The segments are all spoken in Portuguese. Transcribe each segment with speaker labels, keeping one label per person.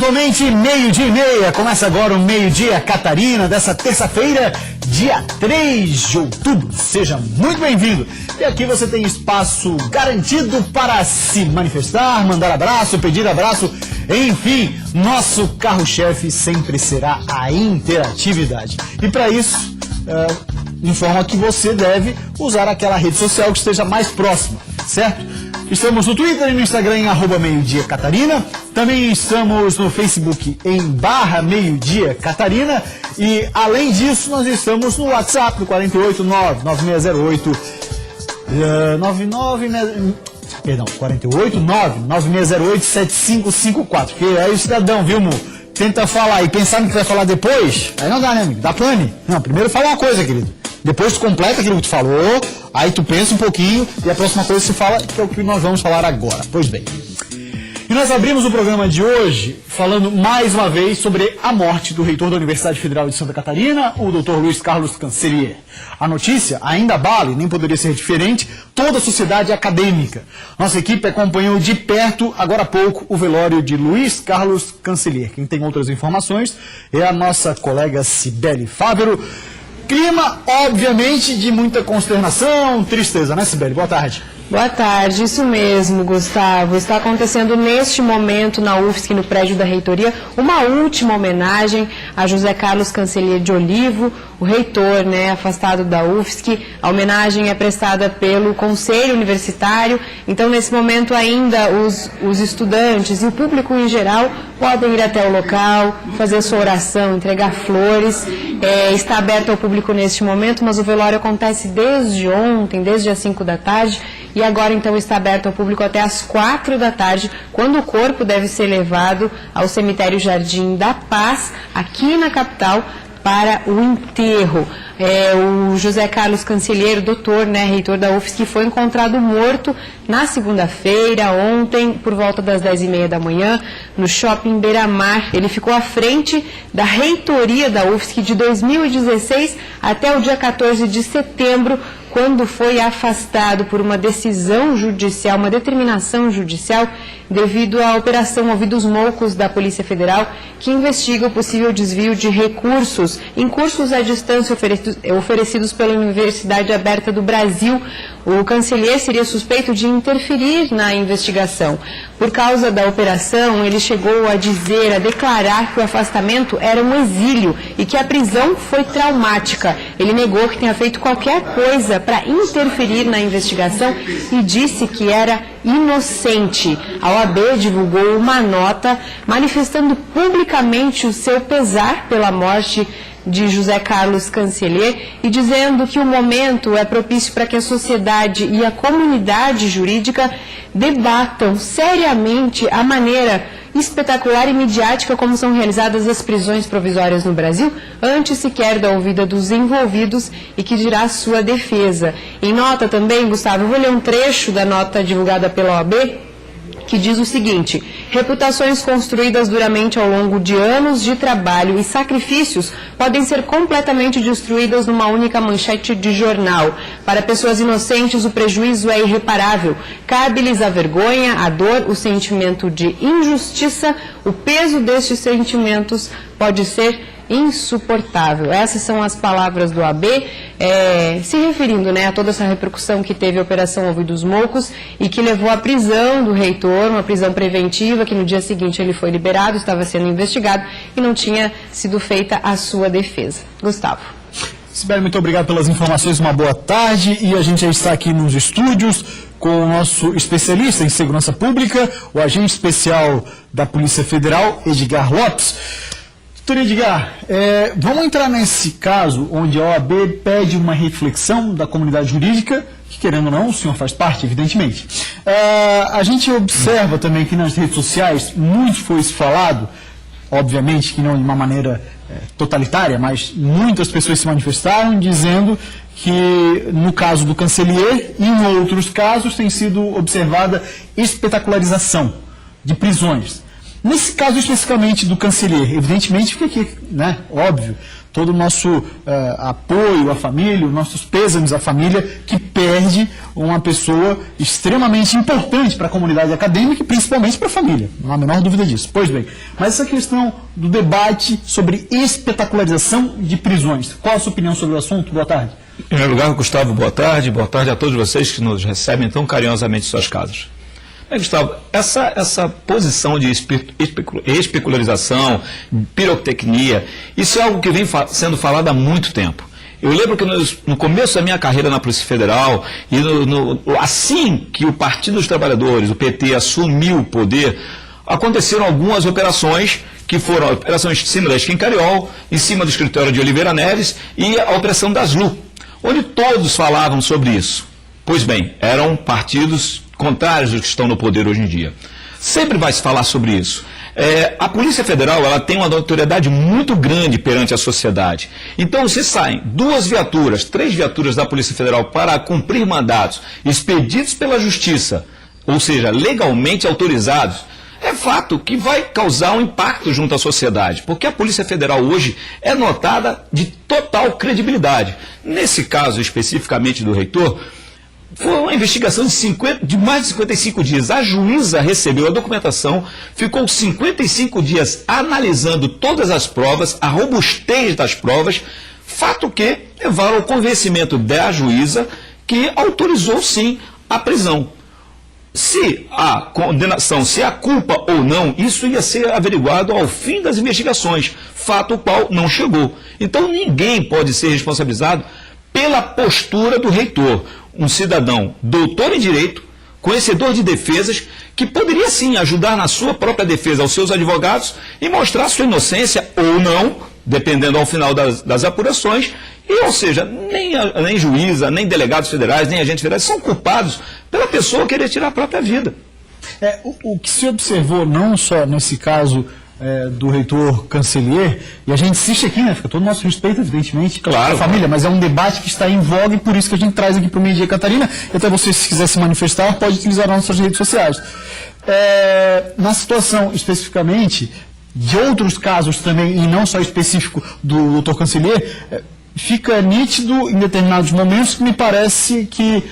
Speaker 1: Pontualmente, 12:30. Começa agora o Meio-Dia Catarina, dessa terça-feira, dia 3 de outubro. Seja muito bem-vindo. E aqui você tem espaço garantido para se manifestar, mandar abraço, pedir abraço. Enfim, nosso carro-chefe sempre será a interatividade. E para isso, informa que você deve usar aquela rede social que esteja mais próxima, certo? Estamos no Twitter e no Instagram em @meio-dia-catarina. Também estamos no Facebook em /meio-dia-catarina. E, além disso, nós estamos no WhatsApp, no 489-9608-7554. Que aí o cidadão, viu, mo? Tenta falar e pensar no que vai falar depois, aí não dá, né, amigo? Dá pane. Não, primeiro fala uma coisa, querido. Depois tu completa aquilo que tu falou, aí tu pensa um pouquinho e a próxima coisa se fala, que é o que nós vamos falar agora. Pois bem. E nós abrimos o programa de hoje falando mais uma vez sobre a morte do reitor da Universidade Federal de Santa Catarina, o Dr. Luiz Carlos Cancellier. A notícia ainda abala, e nem poderia ser diferente, toda a sociedade acadêmica. Nossa equipe acompanhou de perto, agora há pouco, o velório de Luiz Carlos Cancellier. Quem tem outras informações é a nossa colega Cibele Fávero. Clima, obviamente, de muita consternação, tristeza, né, Cibele? Boa tarde.
Speaker 2: Boa tarde, isso mesmo, Gustavo. Está acontecendo neste momento na UFSC, no prédio da reitoria, uma última homenagem a José Carlos Cancellier de Olivo, o reitor, afastado da UFSC. A homenagem é prestada pelo Conselho Universitário. Então, nesse momento ainda, os estudantes e o público em geral podem ir até o local, fazer sua oração, entregar flores. Está aberto ao público neste momento, mas o velório acontece desde ontem, desde as 5 da tarde. E agora, então, está aberto ao público até às 4 da tarde, quando o corpo deve ser levado ao cemitério Jardim da Paz, aqui na capital, para o enterro. O José Carlos Cancellier, doutor, reitor da UFSC, foi encontrado morto na segunda-feira, ontem, por volta das 10h30 da manhã, no Shopping Beira-Mar. Ele ficou à frente da reitoria da UFSC de 2016 até o dia 14 de setembro, quando foi afastado por uma decisão judicial, uma determinação judicial, devido à Operação Ouvidos Moucos da Polícia Federal, que investiga o possível desvio de recursos em cursos à distância oferecidos pela Universidade Aberta do Brasil. O Cancellier seria suspeito de interferir na investigação. Por causa da operação, ele chegou a declarar que o afastamento era um exílio e que a prisão foi traumática. Ele negou que tenha feito qualquer coisa para interferir na investigação e disse que era inocente. A OAB divulgou uma nota manifestando publicamente o seu pesar pela morte de José Carlos Cancellier e dizendo que o momento é propício para que a sociedade e a comunidade jurídica debatam seriamente a maneira espetacular e midiática como são realizadas as prisões provisórias no Brasil, antes sequer da ouvida dos envolvidos e que dirá a sua defesa. Em nota também, Gustavo, eu vou ler um trecho da nota divulgada pela OAB, que diz o seguinte: reputações construídas duramente ao longo de anos de trabalho e sacrifícios podem ser completamente destruídas numa única manchete de jornal. Para pessoas inocentes, o prejuízo é irreparável. Cabe-lhes a vergonha, a dor, o sentimento de injustiça. O peso destes sentimentos pode ser insuportável. Essas são as palavras do AB, se referindo a toda essa repercussão que teve a Operação Ouvidos Moucos e que levou à prisão do reitor, uma prisão preventiva, que no dia seguinte ele foi liberado, estava sendo investigado e não tinha sido feita a sua defesa. Gustavo.
Speaker 1: Cibele, muito obrigado pelas informações, uma boa tarde. E a gente já está aqui nos estúdios com o nosso especialista em segurança pública, o agente especial da Polícia Federal, Edgar Lopes. Doutor Edgar, vamos entrar nesse caso onde a OAB pede uma reflexão da comunidade jurídica, que querendo ou não, o senhor faz parte, evidentemente. A gente observa também que nas redes sociais muito foi falado, obviamente que não de uma maneira totalitária, mas muitas pessoas se manifestaram dizendo que no caso do Cancellier e em outros casos tem sido observada espetacularização de prisões. Nesse caso especificamente do Cancellier, evidentemente fica aqui, né, óbvio, todo o nosso apoio à família, os nossos pêsames à família que perde uma pessoa extremamente importante para a comunidade acadêmica e principalmente para a família, não há a menor dúvida disso. Pois bem, mas essa questão do debate sobre espetacularização de prisões, qual a sua opinião sobre o assunto? Boa tarde.
Speaker 3: Em primeiro lugar, Gustavo, boa tarde a todos vocês que nos recebem tão carinhosamente em suas casas. Gustavo, essa posição de especularização, pirotecnia, isso é algo que vem sendo falado há muito tempo. Eu lembro que no começo da minha carreira na Polícia Federal, e assim que o Partido dos Trabalhadores, o PT, assumiu o poder, aconteceram algumas operações, que foram a operação em cima da Esquincariol, em cima do escritório de Oliveira Neves, e a operação das LU, onde todos falavam sobre isso. Pois bem, eram partidos contrários dos que estão no poder hoje em dia. Sempre vai se falar sobre isso. A Polícia Federal ela tem uma notoriedade muito grande perante a sociedade. Então, se saem 2 viaturas, 3 viaturas da Polícia Federal para cumprir mandatos expedidos pela Justiça, ou seja, legalmente autorizados, é fato que vai causar um impacto junto à sociedade, porque a Polícia Federal hoje é notada de total credibilidade. Nesse caso, especificamente do reitor, foi uma investigação de mais de 55 dias. A juíza recebeu a documentação, ficou 55 dias analisando todas as provas, a robustez das provas, fato que levaram ao convencimento da juíza que autorizou sim a prisão. Se a condenação, se a culpa ou não, isso ia ser averiguado ao fim das investigações, fato o qual não chegou. Então ninguém pode ser responsabilizado pela postura do reitor, um cidadão doutor em direito, conhecedor de defesas, que poderia sim ajudar na sua própria defesa aos seus advogados e mostrar sua inocência ou não, dependendo ao final das apurações, e, ou seja, nem juíza, nem delegados federais, nem agentes federais são culpados pela pessoa querer tirar a própria vida.
Speaker 1: O que se observou, não só nesse caso do reitor Cancellier, e a gente insiste aqui, né, fica todo o nosso respeito, evidentemente,
Speaker 3: claro,
Speaker 1: à família, mas é um debate que está em voga e por isso que a gente traz aqui para o Meio Dia Catarina, e até você, se quiser se manifestar, pode utilizar as nossas redes sociais. Na situação especificamente de outros casos também, e não só específico do doutor Cancellier, fica nítido em determinados momentos que me parece que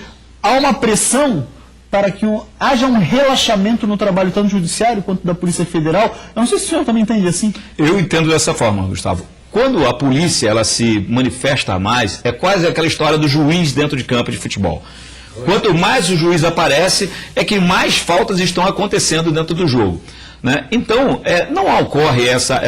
Speaker 1: há uma pressão para que haja um relaxamento no trabalho tanto judiciário quanto da Polícia Federal. Eu não sei se o senhor também entende assim.
Speaker 3: Eu entendo dessa forma, Gustavo. Quando a polícia ela se manifesta mais, é quase aquela história do juiz dentro de campo de futebol. Quanto mais o juiz aparece, é que mais faltas estão acontecendo dentro do jogo. Né? Então, não ocorre essa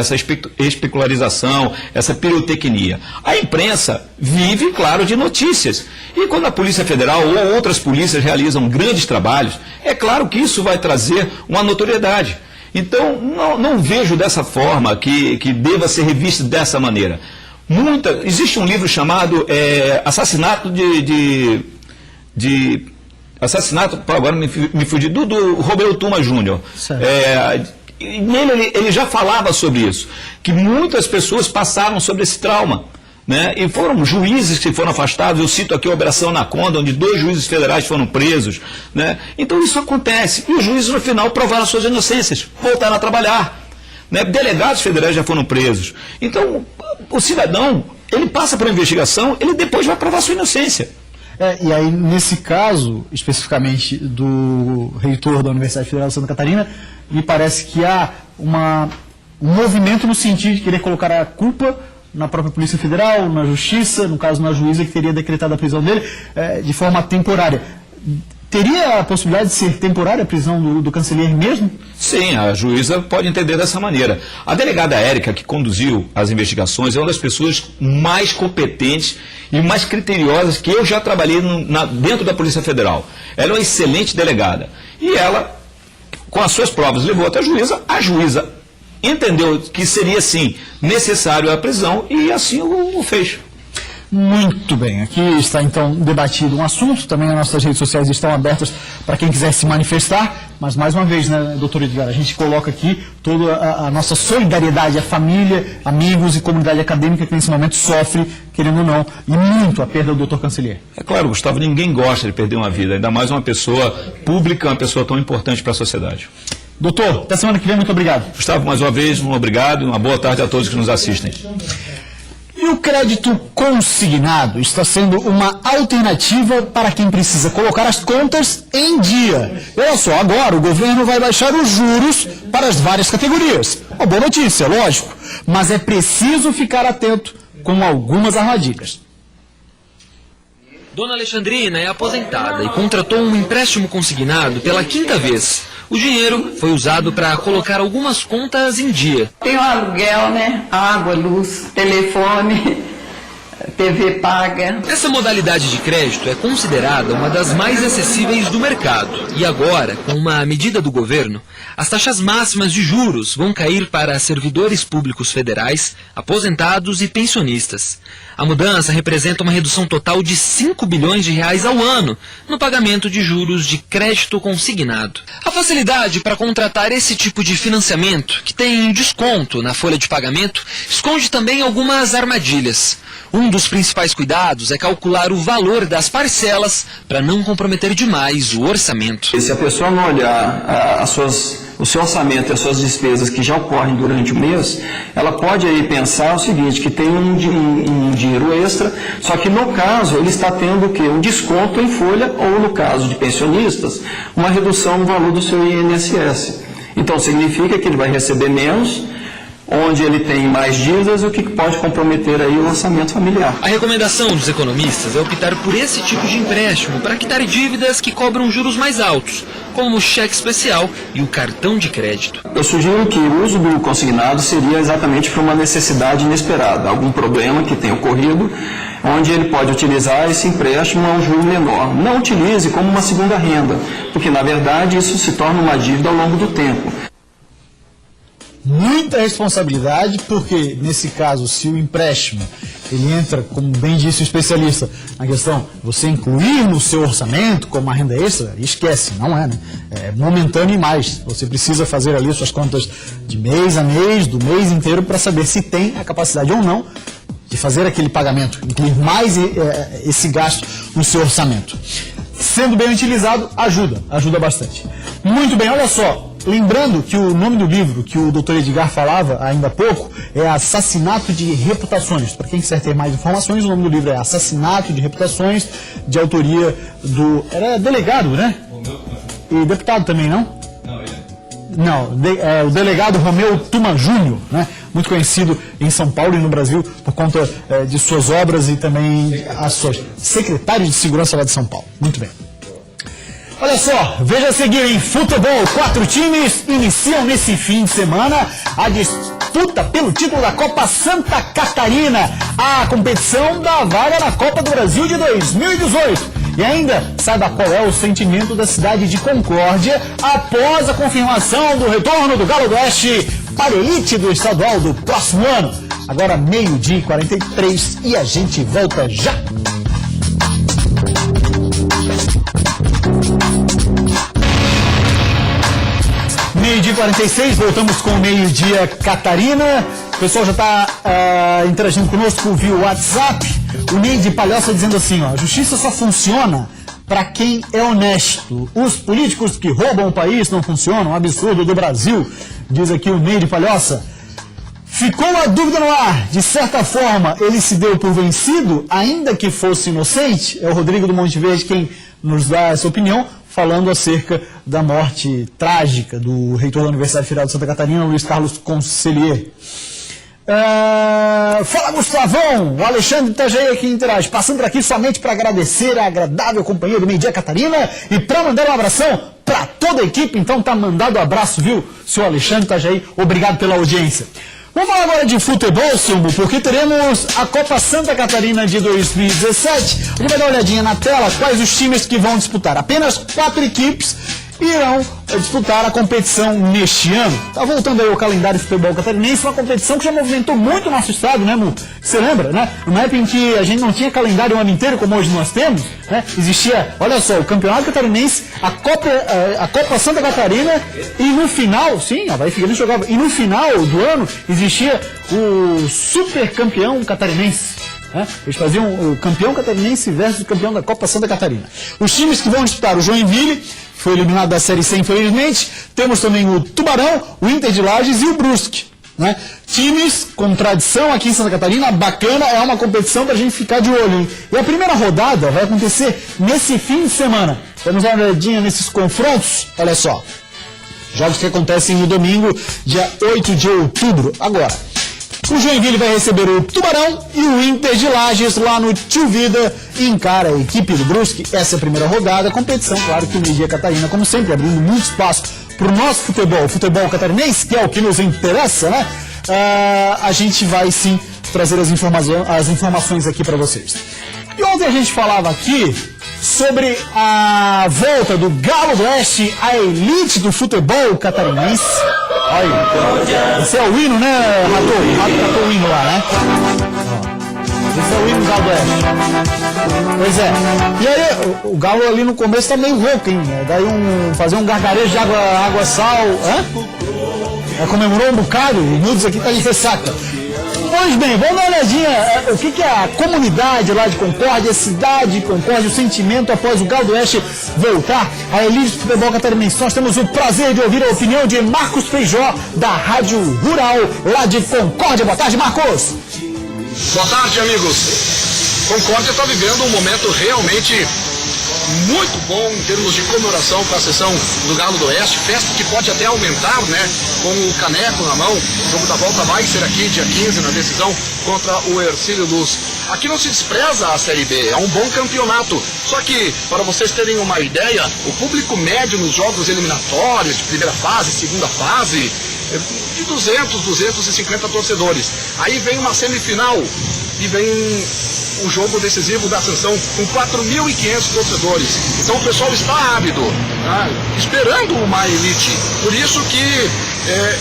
Speaker 3: especularização, essa pirotecnia. A imprensa vive, claro, de notícias. E quando a Polícia Federal ou outras polícias realizam grandes trabalhos, é claro que isso vai trazer uma notoriedade. Então, não vejo dessa forma que deva ser revista dessa maneira. Existe um livro chamado Assassinato Assassinato, agora me fugi, do Roberto Tuma Júnior. Nele ele já falava sobre isso, que muitas pessoas passaram sobre esse trauma. Né? E foram juízes que foram afastados. Eu cito aqui a Operação Anaconda, onde 2 juízes federais foram presos. Né? Então isso acontece. E os juízes, no final, provaram suas inocências, voltaram a trabalhar. Né? Delegados federais já foram presos. Então, o cidadão, ele passa por uma investigação, ele depois vai provar sua inocência.
Speaker 1: E aí, nesse caso, especificamente do reitor da Universidade Federal de Santa Catarina, me parece que há um movimento no sentido de querer colocar a culpa na própria Polícia Federal, na Justiça, no caso na juíza que teria decretado a prisão dele, de forma temporária. Teria a possibilidade de ser temporária a prisão do Cancellier mesmo?
Speaker 3: Sim, a juíza pode entender dessa maneira. A delegada Érica, que conduziu as investigações, é uma das pessoas mais competentes e mais criteriosas que eu já trabalhei dentro da Polícia Federal. Ela é uma excelente delegada. E ela, com as suas provas, levou até a juíza entendeu que seria, sim, necessário a prisão e assim o fez.
Speaker 1: Muito bem, aqui está então debatido um assunto, também as nossas redes sociais estão abertas para quem quiser se manifestar, mas mais uma vez, né, doutor Edgar, a gente coloca aqui toda a nossa solidariedade à família, amigos e comunidade acadêmica que nesse momento sofre, querendo ou não, e muito a perda do doutor Cancellier.
Speaker 3: É claro, Gustavo, ninguém gosta de perder uma vida, ainda mais uma pessoa pública, uma pessoa tão importante para a sociedade.
Speaker 1: Doutor, até semana que vem, muito obrigado.
Speaker 3: Gustavo, mais uma vez, um obrigado e uma boa tarde a todos que nos assistem.
Speaker 1: E o crédito consignado está sendo uma alternativa para quem precisa colocar as contas em dia. Olha só, agora o governo vai baixar os juros para as várias categorias. Uma boa notícia, lógico, mas é preciso ficar atento com algumas armadilhas.
Speaker 4: Dona Alexandrina é aposentada e contratou um empréstimo consignado pela 5ª vez. O dinheiro foi usado para colocar algumas contas em dia.
Speaker 5: Tem o aluguel, né? Água, luz, telefone, TV paga.
Speaker 4: Essa modalidade de crédito é considerada uma das mais acessíveis do mercado. E agora, com uma medida do governo, as taxas máximas de juros vão cair para servidores públicos federais, aposentados e pensionistas. A mudança representa uma redução total de 5 bilhões de reais ao ano no pagamento de juros de crédito consignado. A facilidade para contratar esse tipo de financiamento, que tem desconto na folha de pagamento, esconde também algumas armadilhas. Um dos principais cuidados é calcular o valor das parcelas para não comprometer demais o orçamento.
Speaker 6: Se a pessoa não olhar o seu orçamento e as suas despesas que já ocorrem durante o mês, ela pode aí pensar o seguinte, que tem um dinheiro extra, só que no caso ele está tendo o quê? Um desconto em folha ou, no caso de pensionistas, uma redução no valor do seu INSS. Então significa que ele vai receber menos, onde ele tem mais dívidas, o que pode comprometer aí o orçamento familiar.
Speaker 4: A recomendação dos economistas é optar por esse tipo de empréstimo para quitar dívidas que cobram juros mais altos, como o cheque especial e o cartão de crédito.
Speaker 6: Eu sugiro que o uso do consignado seria exatamente por uma necessidade inesperada, algum problema que tenha ocorrido, onde ele pode utilizar esse empréstimo a um juro menor. Não utilize como uma segunda renda, porque na verdade isso se torna uma dívida ao longo do tempo.
Speaker 1: Muita responsabilidade, porque nesse caso, se o empréstimo ele entra, como bem disse o especialista, na questão você incluir no seu orçamento como uma renda extra, esquece, não é, né? É momentâneo e mais. Você precisa fazer ali suas contas de mês a mês, do mês inteiro, para saber se tem a capacidade ou não de fazer aquele pagamento, incluir mais esse gasto no seu orçamento. Sendo bem utilizado, ajuda bastante. Muito bem, olha só. Lembrando que o nome do livro que o Dr. Edgar falava ainda há pouco é Assassinato de Reputações. Para quem quiser ter mais informações, o nome do livro é Assassinato de Reputações, de autoria do... Era delegado, né? E deputado também, não? Não, o delegado Romeu Tuma Júnior, né? Muito conhecido em São Paulo e no Brasil por conta de suas obras e também secretário de Segurança lá de São Paulo. Muito bem. Olha só, veja a seguir em futebol, 4 times iniciam nesse fim de semana a disputa pelo título da Copa Santa Catarina, a competição da vaga na Copa do Brasil de 2018. E ainda, saiba qual é o sentimento da cidade de Concórdia após a confirmação do retorno do Galo do Oeste para a elite do estadual do próximo ano. Agora 12h43 e a gente volta já! Meio-dia 46, voltamos com o Meio-dia Catarina. O pessoal já está interagindo conosco via WhatsApp. O Ney de Palhoça dizendo assim, ó, a justiça só funciona para quem é honesto. Os políticos que roubam o país não funcionam, um absurdo do Brasil, diz aqui o Ney de Palhoça. Ficou a dúvida no ar, de certa forma ele se deu por vencido, ainda que fosse inocente? É o Rodrigo do Monte Verde quem nos dá essa opinião, falando acerca da morte trágica do reitor da Universidade Federal de Santa Catarina, Luiz Carlos Consellier. Fala, Gustavão! O Alexandre Itajaí aqui interage, passando por aqui somente para agradecer a agradável companhia do Meio-Dia Catarina e para mandar um abração para toda a equipe. Então tá mandado um abraço, viu, senhor Alexandre Itajaí? Obrigado pela audiência. Vamos falar agora de futebol, Silmo, porque teremos a Copa Santa Catarina de 2017. A gente vai dar uma olhadinha na tela quais os times que vão disputar. Apenas 4 equipes irão disputar a competição neste ano. Tá voltando aí o calendário do futebol catarinense, uma competição que já movimentou muito o nosso estado, né, Mu? Você lembra, né? Numa época em que a gente não tinha calendário o ano inteiro, como hoje nós temos, né? Existia, olha só, o Campeonato Catarinense, a Copa Santa Catarina e no final, sim, a Bahia Figueirense jogava, e no final do ano existia o Super Campeão Catarinense. Né? Eles faziam o campeão catarinense versus o campeão da Copa Santa Catarina. Os times que vão disputar: o Joinville, que foi eliminado da Série C, infelizmente. Temos também o Tubarão, o Inter de Lages e o Brusque. Né? Times com tradição aqui em Santa Catarina, bacana, é uma competição pra gente ficar de olho, hein? E a primeira rodada vai acontecer nesse fim de semana. Vamos dar uma olhadinha nesses confrontos, olha só. Jogos que acontecem no domingo, dia 8 de outubro. Agora, o Joinville vai receber o Tubarão e o Inter de Lages lá no Tio Vida e encara a equipe do Brusque. Essa é a primeira rodada, competição, claro que o Energia Catarina, como sempre, abrindo muito espaço para o nosso futebol, o futebol catarinense, que é o que nos interessa, né? A gente vai sim trazer as informações aqui para vocês. E ontem a gente falava aqui sobre a volta do Galo do Oeste à elite do futebol catarinense. Olha, esse é o hino, né, Rato? O Rato cantou o hino lá, né? Esse é o hino do Galo do Oeste. Pois é. E aí, o Galo ali no começo tá meio rouco, hein? Daí fazer um gargarejo de água, sal. Comemorou um bocado, o Nudes aqui tá de ressaca. Pois bem, vamos dar uma olhadinha o que é a comunidade lá de Concórdia, a cidade de Concórdia, o sentimento após o Galo do Oeste voltar à elite do futebol catarinense. Nós temos o prazer de ouvir a opinião de Marcos Feijó, da Rádio Rural, lá de Concórdia. Boa tarde, Marcos!
Speaker 7: Boa tarde, amigos! Concórdia está vivendo um momento realmente muito bom em termos de comemoração com a sessão do Galo do Oeste, festa que pode até aumentar, né, com o caneco na mão. O jogo da volta vai ser aqui dia 15 na decisão contra o Hercílio Luz. Aqui não se despreza a Série B, é um bom campeonato, só que, para vocês terem uma ideia, o público médio nos jogos eliminatórios de primeira fase, segunda fase, de 200, 250 torcedores. Aí vem uma semifinal e vem o jogo decisivo da Ascensão com 4.500 torcedores. Então o pessoal está ávido, tá? Esperando uma elite. Por isso que é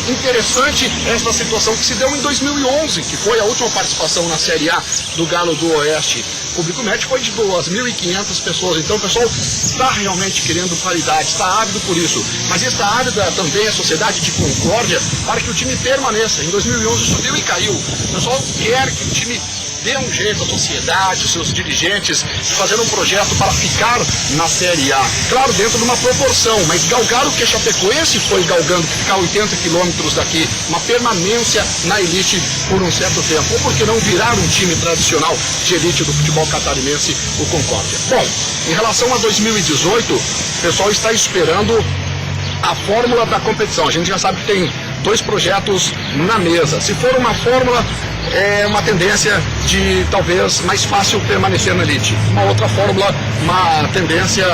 Speaker 7: interessante esta situação que se deu em 2011, que foi a última participação na Série A do Galo do Oeste. O público médio foi de 2.500 pessoas. Então o pessoal está realmente querendo qualidade, está ávido por isso. Mas está ávida também a sociedade de Concórdia para que o time permaneça. Em 2011 subiu e caiu. O pessoal quer que o time dê um jeito à sociedade, os seus dirigentes, fazendo um projeto para ficar na Série A. Claro, dentro de uma proporção, mas galgar o que a Chapecoense foi galgando, ficar 80 quilômetros daqui, uma permanência na elite por um certo tempo. Ou por que não virar um time tradicional de elite do futebol catarinense, o Concórdia? Bom, em relação a 2018, o pessoal está esperando a fórmula da competição. A gente já sabe que tem 2 projetos na mesa. Se for uma fórmula, é uma tendência de talvez mais fácil permanecer na elite. Uma outra fórmula, uma tendência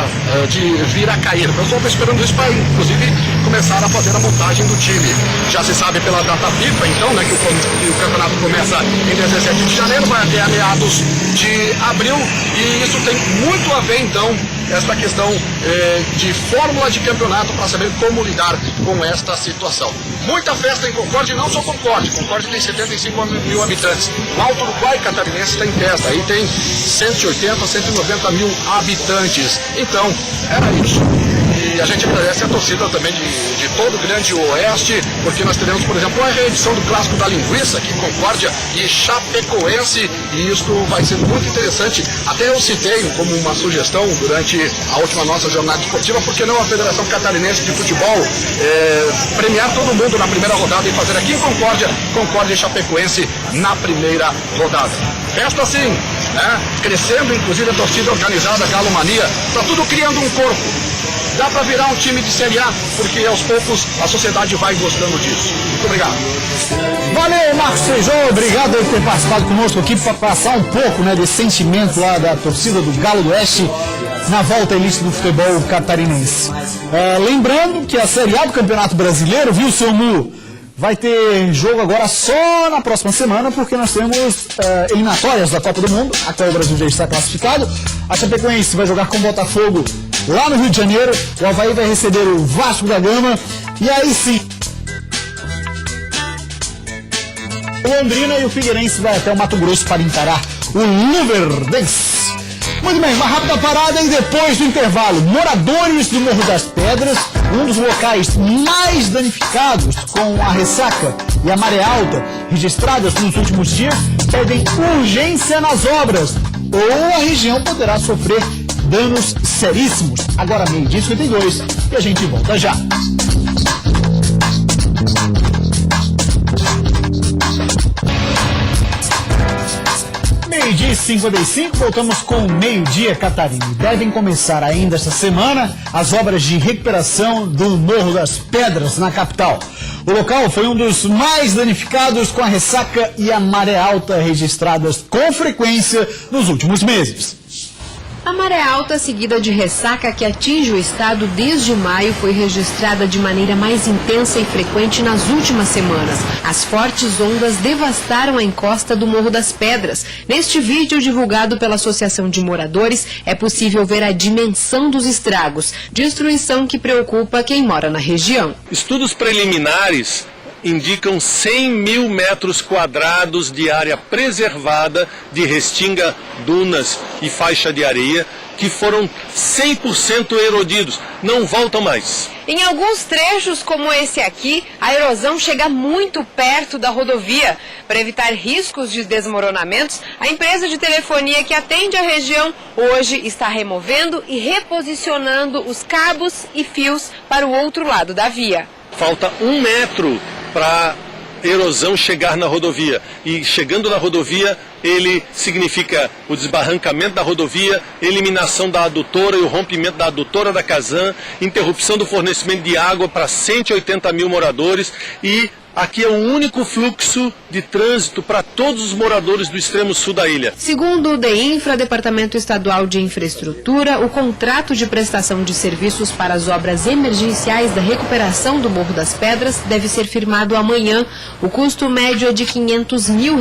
Speaker 7: de vir a cair. O pessoal está esperando isso para, inclusive, começar a fazer a montagem do time. Já se sabe pela data FIFA, então, né, que o campeonato começa em 17 de janeiro, vai até a meados de abril, e isso tem muito a ver, então, esta questão de fórmula de campeonato para saber como lidar com esta situação. Muita festa em Concórdia, e não só Concórdia. Concórdia tem 75 mil habitantes. O Alto Uruguai catarinense está em festa, aí tem 180, 190 mil habitantes. Então, era isso. E a gente agradece a torcida também de todo o Grande Oeste, porque nós teremos, por exemplo, a reedição do Clássico da Linguiça aqui em Concórdia e Chapecoense, e isso vai ser muito interessante. Até eu citei como uma sugestão durante a última nossa jornada esportiva, porque não a Federação Catarinense de Futebol premiar todo mundo na primeira rodada e fazer aqui em Concórdia, Concórdia e Chapecoense na primeira rodada. Festa sim, né? Crescendo inclusive a torcida organizada Galo Mania, está tudo criando um corpo. Dá para virar um time de Série A, porque aos poucos a sociedade vai gostando disso. Muito obrigado.
Speaker 1: Valeu, Marcos Feijó, obrigado por ter participado conosco aqui para passar um pouco, né, desse sentimento lá da torcida do Galo do Oeste na volta à elite do futebol catarinense. Lembrando que a Série A do Campeonato Brasileiro, viu, seu Mu, vai ter jogo agora só na próxima semana, porque nós temos eliminatórias da Copa do Mundo, a qual o Brasil já está classificado. A Chapecoense vai jogar com o Botafogo lá no Rio de Janeiro, o Avaí vai receber o Vasco da Gama, e aí sim, o Londrina e o Figueirense vai até o Mato Grosso para encarar o Luverdense. Muito bem, uma rápida parada e depois do intervalo, moradores do Morro das Pedras Um dos locais mais danificados com a ressaca e a maré alta registradas nos últimos dias pedem urgência nas obras, ou a região poderá sofrer danos seríssimos. Agora 12h52 e a gente volta já. Meio-dia e 55, voltamos com o Meio-Dia Catarina. Devem começar ainda esta semana as obras de recuperação do Morro das Pedras, na capital. O local foi um dos mais danificados com a ressaca e a maré alta registradas com frequência nos últimos meses.
Speaker 2: A maré alta, seguida de ressaca que atinge o estado desde maio, foi registrada de maneira mais intensa e frequente nas últimas semanas. As fortes ondas devastaram a encosta do Morro das Pedras. Neste vídeo divulgado pela Associação de Moradores, é possível ver a dimensão dos estragos, destruição que preocupa quem mora na região.
Speaker 8: Estudos preliminares indicam 100 mil metros quadrados de área preservada de restinga, dunas e faixa de areia que foram 100% erodidos, não voltam mais.
Speaker 2: Em alguns trechos, como esse aqui, a erosão chega muito perto da rodovia. Para evitar riscos de desmoronamentos, a empresa de telefonia que atende a região hoje está removendo e reposicionando os cabos e fios para o outro lado da via.
Speaker 8: Falta 1 metro para erosão chegar na rodovia. E chegando na rodovia, ele significa o desbarrancamento da rodovia, eliminação da adutora e o rompimento da adutora da Casan, interrupção do fornecimento de água para 180 mil moradores e aqui é o único fluxo de trânsito para todos os moradores do extremo sul da ilha.
Speaker 2: Segundo o DEINFRA, Departamento Estadual de Infraestrutura, o contrato de prestação de serviços para as obras emergenciais da recuperação do Morro das Pedras deve ser firmado amanhã. O custo médio é de R$500 mil.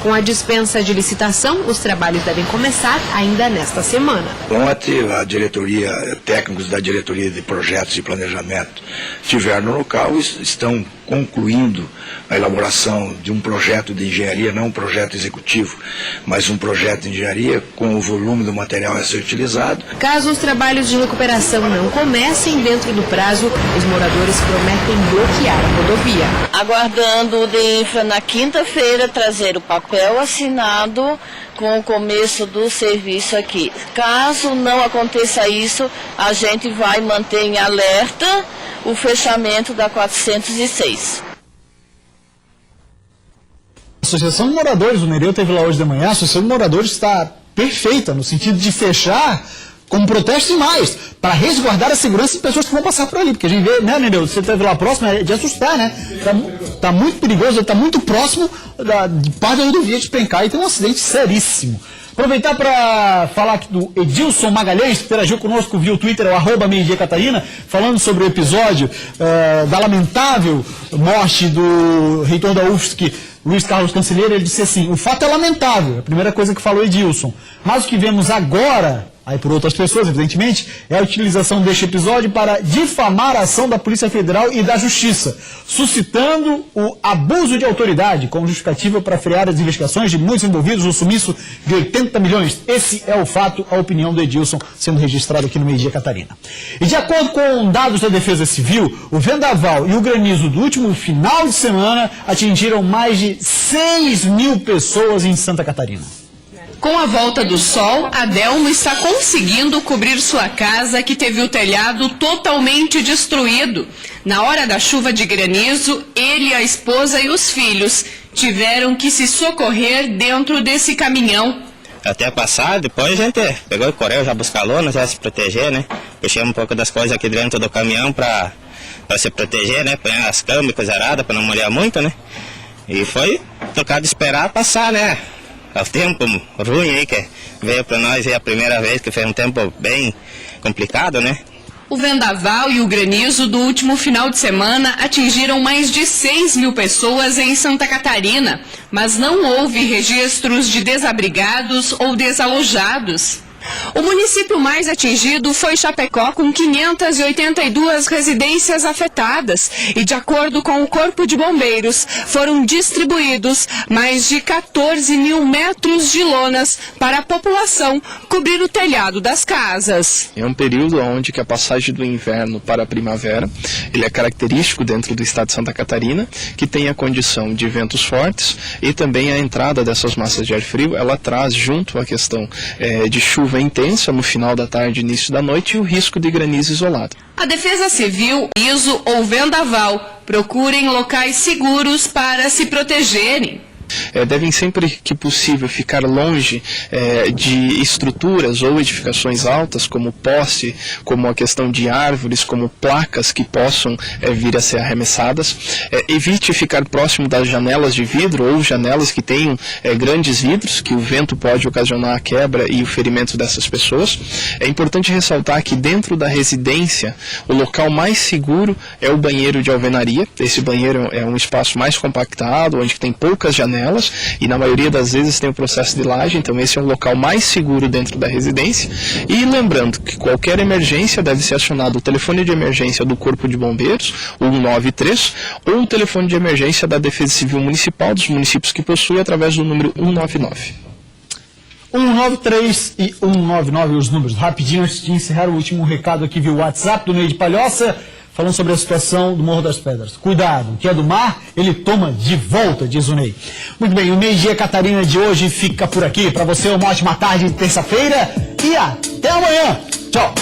Speaker 2: Com a dispensa de licitação, os trabalhos devem começar ainda nesta semana.
Speaker 9: Ontem, a diretoria, técnicos da diretoria de projetos e planejamento estiveram no local e estão concluindo a elaboração de um projeto de engenharia, não um projeto executivo, mas um projeto de engenharia com o volume do material a ser utilizado.
Speaker 2: Caso os trabalhos de recuperação não comecem dentro do prazo, os moradores prometem bloquear a rodovia.
Speaker 10: Aguardando o DEINFRA na quinta-feira trazer o papel assinado com o começo do serviço aqui. Caso não aconteça isso, a gente vai manter em alerta o fechamento da 406.
Speaker 1: A Associação de Moradores, o Nereu esteve lá hoje de manhã, a Associação de Moradores está perfeita no sentido de fechar como protesto e mais, para resguardar a segurança de pessoas que vão passar por ali, porque a gente vê, né, Nereu, você esteve lá próximo, é de assustar, né? Tá muito perigoso, está muito próximo de parte da rodovia de Pencar e tem um acidente seríssimo. Aproveitar para falar aqui do Edilson Magalhães, que interagiu conosco via o Twitter, o @meio-dia Catarina, falando sobre o episódio da lamentável morte do reitor da UFSC, Luiz Carlos Cancelheiro. Ele disse assim: o fato é lamentável, a primeira coisa que falou Edilson, mas o que vemos agora, aí por outras pessoas, evidentemente, é a utilização deste episódio para difamar a ação da Polícia Federal e da Justiça, suscitando o abuso de autoridade como justificativa para frear as investigações de muitos envolvidos no sumiço de 80 milhões. Esse é o fato, a opinião do Edilson, sendo registrado aqui no Meio-Dia Catarina. E de acordo com dados da Defesa Civil, o vendaval e o granizo do último final de semana atingiram mais de 6 mil pessoas em Santa Catarina.
Speaker 11: Com a volta do sol, Adelmo está conseguindo cobrir sua casa, que teve o telhado totalmente destruído. Na hora da chuva de granizo, ele, a esposa e os filhos tiveram que se socorrer dentro desse caminhão.
Speaker 12: Até passar, depois a gente pegou e correu, já buscar lona, já se proteger, né? Puxamos um pouco das coisas aqui dentro do caminhão para se proteger, né? Põe as camas e coisa arada para não molhar muito, né? E foi tocado esperar passar, né? É o tempo ruim aí que veio para nós, é a primeira vez que foi um tempo bem complicado, né?
Speaker 11: O vendaval e o granizo do último final de semana atingiram mais de 6 mil pessoas em Santa Catarina, mas não houve registros de desabrigados ou desalojados. O município mais atingido foi Chapecó, com 582 residências afetadas. E, de acordo com o Corpo de Bombeiros, foram distribuídos mais de 14 mil metros de lonas para a população cobrir o telhado das casas.
Speaker 13: É um período onde que a passagem do inverno para a primavera, ele é característico dentro do estado de Santa Catarina, que tem a condição de ventos fortes e também a entrada dessas massas de ar frio, ela traz junto a questão de chuva intensa no final da tarde, início da noite, e o risco de granizo isolado.
Speaker 11: A Defesa Civil, ISO ou vendaval, procurem locais seguros para se protegerem.
Speaker 13: Devem sempre que possível ficar longe de estruturas ou edificações altas, como poste, como a questão de árvores, como placas que possam vir a ser arremessadas. Evite ficar próximo das janelas de vidro ou janelas que tenham grandes vidros, que o vento pode ocasionar a quebra e o ferimento dessas pessoas. É importante ressaltar que dentro da residência, o local mais seguro é o banheiro de alvenaria. Esse banheiro é um espaço mais compactado, onde tem poucas janelas, e na maioria das vezes tem o processo de laje, então esse é um local mais seguro dentro da residência. E lembrando que qualquer emergência deve ser acionado o telefone de emergência do Corpo de Bombeiros, o 193, ou o telefone de emergência da Defesa Civil Municipal dos municípios que possuem através do número 199.
Speaker 1: 193 e 199 os números. Rapidinho, antes de encerrar, o último recado aqui via WhatsApp do Neide Palhoça, falando sobre a situação do Morro das Pedras. Cuidado, o que é do mar, ele toma de volta, diz o Ney. Muito bem, o Meio-Dia Catarina de hoje fica por aqui. Para você, uma ótima tarde de terça-feira e até amanhã. Tchau.